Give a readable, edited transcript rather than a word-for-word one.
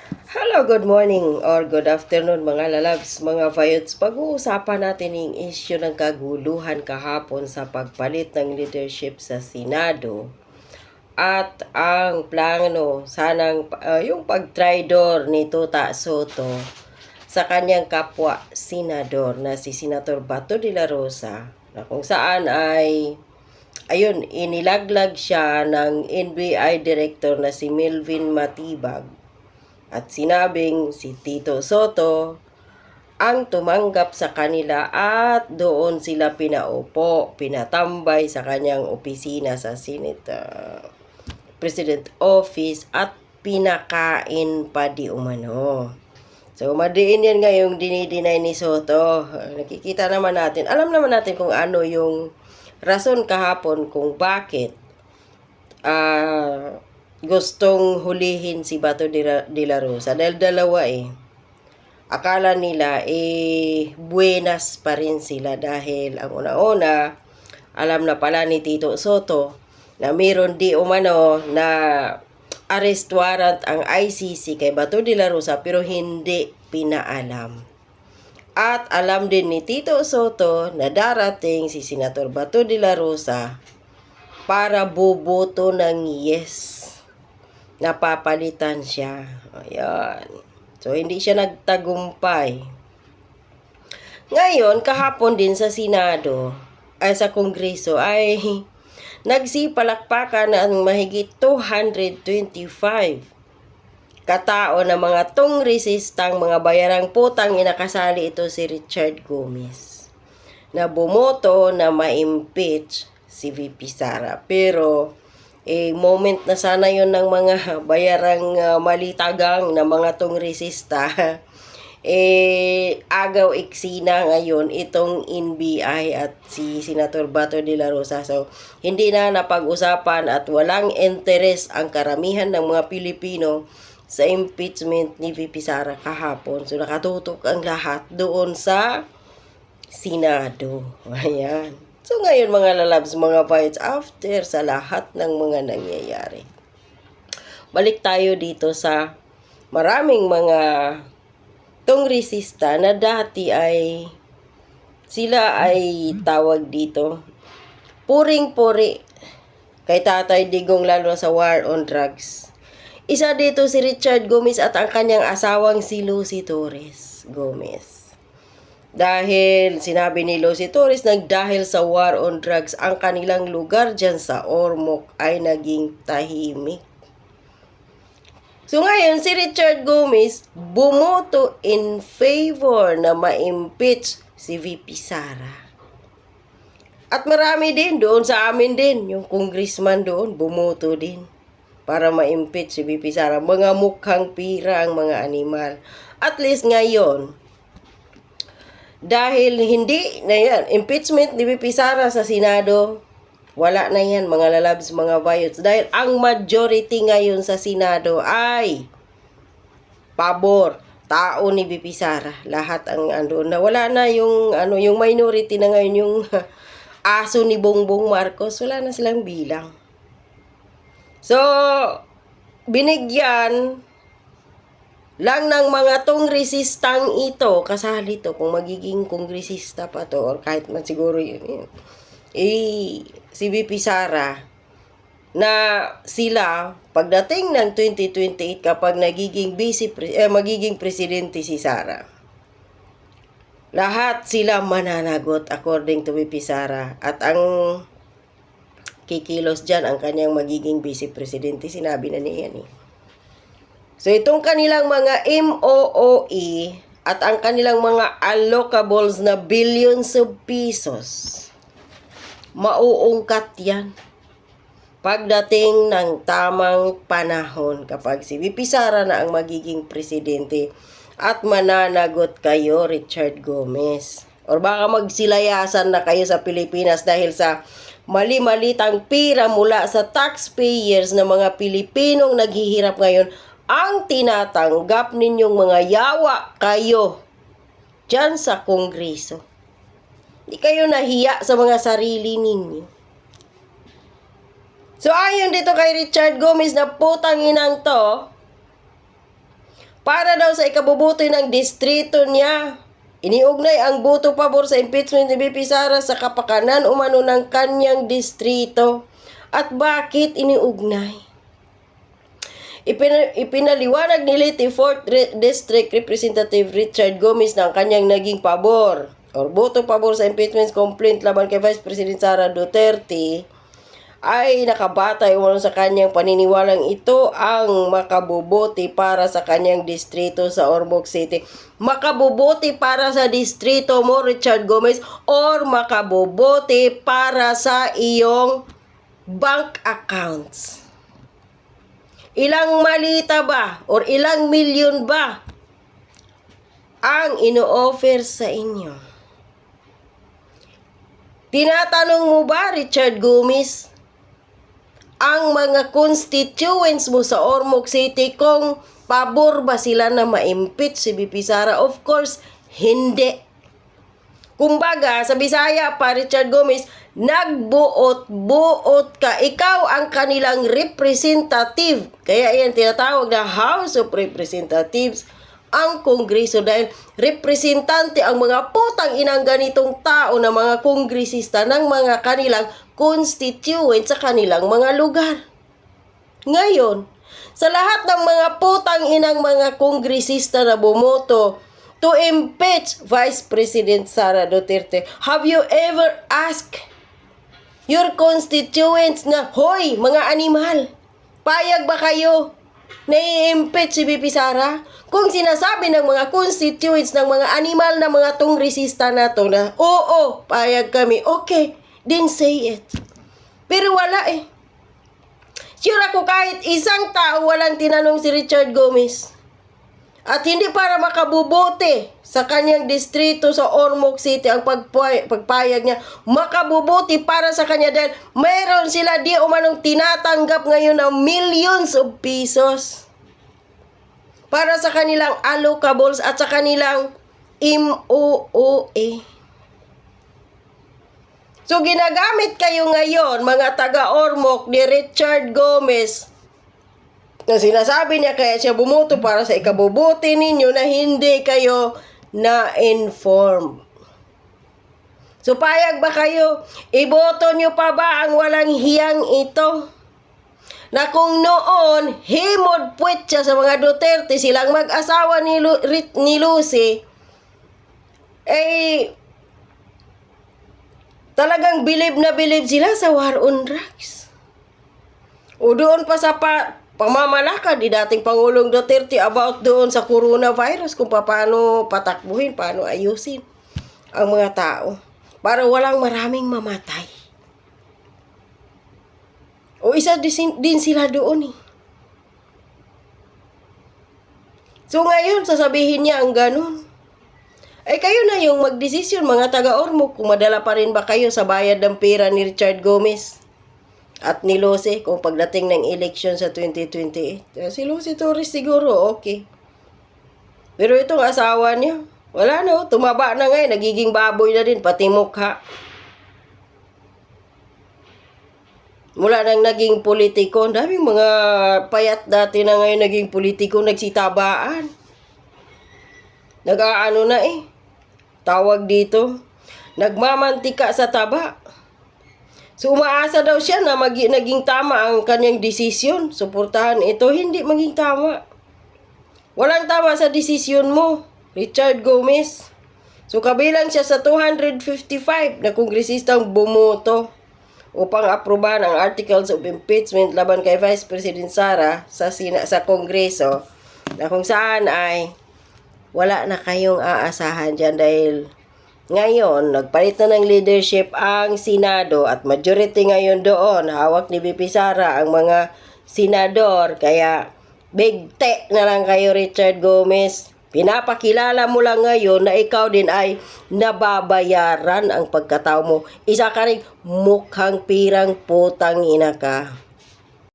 Hello, good morning or good afternoon mga lalabs, mga vayots. Pag-uusapan natin yung issue ng kaguluhan kahapon sa pagpalit ng leadership sa Senado at ang plano sanang yung pag-tridor ni Tuta Soto sa kanyang kapwa senador na si Senator Bato de la Rosa, na kung saan ay ayun, inilaglag siya ng NBI director na si Melvin Matibag. At sinabing si Tito Soto ang tumanggap sa kanila at doon sila pinatambay sa kanyang opisina sa Senate President Office at pinakain pa di umano. So, madiin yan ngayong dinidinay ni Soto. Nakikita naman natin, alam naman natin kung ano yung rason kahapon kung bakit gustong hulihin si Bato de la Rosa. Dahil dalawa akala nila buenas pa rin sila dahil ang una-una, alam na pala ni Tito Soto na meron di umano na arrest warrant ang ICC kay Bato de la Rosa pero hindi pinaalam. At alam din ni Tito Soto na darating si Senator Bato de la Rosa para boboto ng yes. Napapalitan siya. Ayan. So, hindi siya nagtagumpay. Ngayon, kahapon din sa Senado, sa Kongreso, ay nagsipalakpakan ng mahigit 225 katao na mga tungresistang mga bayarang putang inakasali ito si Richard Gomez na bumoto na ma-impeach si VP Sara. Pero moment na sana yon ng mga bayarang malitagang na mga tongresista. Agaw iksina ngayon itong NBI at si Senator Bato de la Rosa. So, hindi na napag-usapan at walang interes ang karamihan ng mga Pilipino sa impeachment ni VP Sara kahapon. So, nakatutok ang lahat doon sa Senado. Ayan. So ngayon mga lalabs, mga fights, after sa lahat ng mga nangyayari, balik tayo dito sa maraming mga tongresista na dati ay sila ay tawag dito puring-puri kay Tatay Digong, lalo sa war on drugs. Isa dito si Richard Gomez at ang kanyang asawang si Lucy Torres Gomez. Dahil sinabi ni Lucy Torres dahil sa war on drugs, ang kanilang lugar dyan sa Ormoc ay naging tahimik. So ngayon, si Richard Gomez bumoto in favor na ma-impeach si VP Sara. At marami din doon sa amin din, yung congressman doon, bumoto din para ma-impeach si VP Sara. Mga mukhang pira ang mga animal. At least ngayon, dahil hindi na yan, impeachment ni VP Sara sa Senado, wala na yan mga lalabs, mga vayots. Dahil ang majority ngayon sa Senado ay pabor, tao ni VP Sara. Lahat ang andun na. Wala na yung, yung minority na ngayon, yung aso ni Bongbong Marcos, wala na silang bilang. So, binigyan lang ng mga tongresistang ito, kasali to, kung magiging kongresista pa to, or kahit man siguro yun, si VP Sara, na sila, pagdating ng 2028, kapag magiging presidente si Sara, lahat sila mananagot according to VP Sara. At ang kikilos dyan, ang kanyang magiging vice-presidente, sinabi na niya yan So, itong kanilang mga MOOE at ang kanilang mga allocables na billions of pesos, mauungkat yan pagdating ng tamang panahon kapag si VP Sara na ang magiging presidente at mananagot kayo, Richard Gomez. Or baka magsilayasan na kayo sa Pilipinas dahil sa mali-malitang pira mula sa taxpayers na mga Pilipinong naghihirap ngayon ang tinatanggap ninyong mga yawa kayo dyan sa Kongreso. Hindi kayo nahiya sa mga sarili ninyo. So, ayon dito kay Richard Gomez na putang inang to, para daw sa ikabubuti ng distrito niya. Iniugnay ang boto pabor sa impeachment ni VP Sara sa kapakanan umano ng kanyang distrito. At bakit iniugnay? Ipinaliwanag ni Leyte 4th District Representative Richard Gomez na ang kanyang naging pabor o boto pabor sa impeachment complaint laban kay Vice President Sara Duterte ay nakabatay umano sa kanyang paniniwalang ito ang makabubuti para sa kanyang distrito sa Ormoc City. Makabubuti para sa distrito mo, Richard Gomez, or makabubuti para sa iyong bank accounts. Ilang malita ba or ilang milyon ba ang ino-offer sa inyo? Tinatanong mo ba, Richard Gomez, ang mga constituents mo sa Ormoc City kung pabor ba sila na ma-impeach si VP Sara? Of course, hindi. Kumbaga, sa Bisaya pa, Richard Gomez, nagbuot-buot ka. Ikaw ang kanilang representative. Kaya yan tinatawag na House of Representatives ang Kongreso dahil representante ang mga putang inang ganitong tao na mga kongresista ng mga kanilang constituents sa kanilang mga lugar. Ngayon, sa lahat ng mga putang inang mga kongresista na bumoto to impeach Vice President Sara Duterte, have you ever asked your constituents na, hoy, mga animal, payag ba kayo na i-impeach si VP Sara? Kung sinasabi ng mga constituents ng mga animal na mga kongresista na to na, oo, payag kami, okay, then say it. Pero wala eh. Sure ako kahit isang tao walang tinanong si Richard Gomez. At hindi para makabubuti sa kanyang distrito sa Ormoc City ang pagpayag niya. Makabubuti para sa kanya dahil mayroon sila di umanong tinatanggap ngayon ng millions of pesos para sa kanilang allocables at sa kanilang MOOA. So ginagamit kayo ngayon mga taga-Ormoc ni Richard Gomez na sinasabi niya kaya siya bumoto para sa ikabubuti ninyo na hindi kayo na-inform. So, payag ba kayo? Iboto nyo pa ba ang walang hiyang ito? Na kung noon, himod puwet siya sa mga Duterte, silang mag-asawa ni Lucy, eh, talagang bilib na bilib sila sa war on drugs. O doon pa sa pamamalakad ni dating Pangulong Duterte about doon sa coronavirus kung paano patakbuhin, paano ayusin ang mga tao para walang maraming mamatay. O isa din sila doon eh. So ngayon, sasabihin niya ang ganun. Ay kayo na yung magdesisyon mga taga-Ormoc kung madala pa rin ba kayo sa bayad ng pera ni Richard Gomez at ni Lucy kung pagdating ng election sa 2028. Si Lucy Torres siguro, okay. Pero itong asawa niya, wala na, tumaba na ngayon, nagiging baboy na din, pati mukha. Mula nang naging politiko, daming mga payat dati na ngayon naging politiko, nagsitabaan. Nag-aano na eh, tawag dito, nagmamantika sa taba. So, umaasa daw siya na naging tama ang kanyang desisyon. Suportahan ito, hindi maging tama. Walang tama sa desisyon mo, Richard Gomez. So, kabilang siya sa 255 na kongresistang bumoto upang aprobahan ang Articles of Impeachment laban kay Vice President Sara sa Kongreso na kung saan ay wala na kayong aasahan dyan dahil ngayon, nagpalit na ng leadership ang Senado at majority ngayon doon. Hawak ni VP Sara ang mga senador. Kaya, big tech na lang kayo, Richard Gomez. Pinapakilala mo lang ngayon na ikaw din ay nababayaran ang pagkatao mo. Isa ka rin mukhang pirang putang ina ka.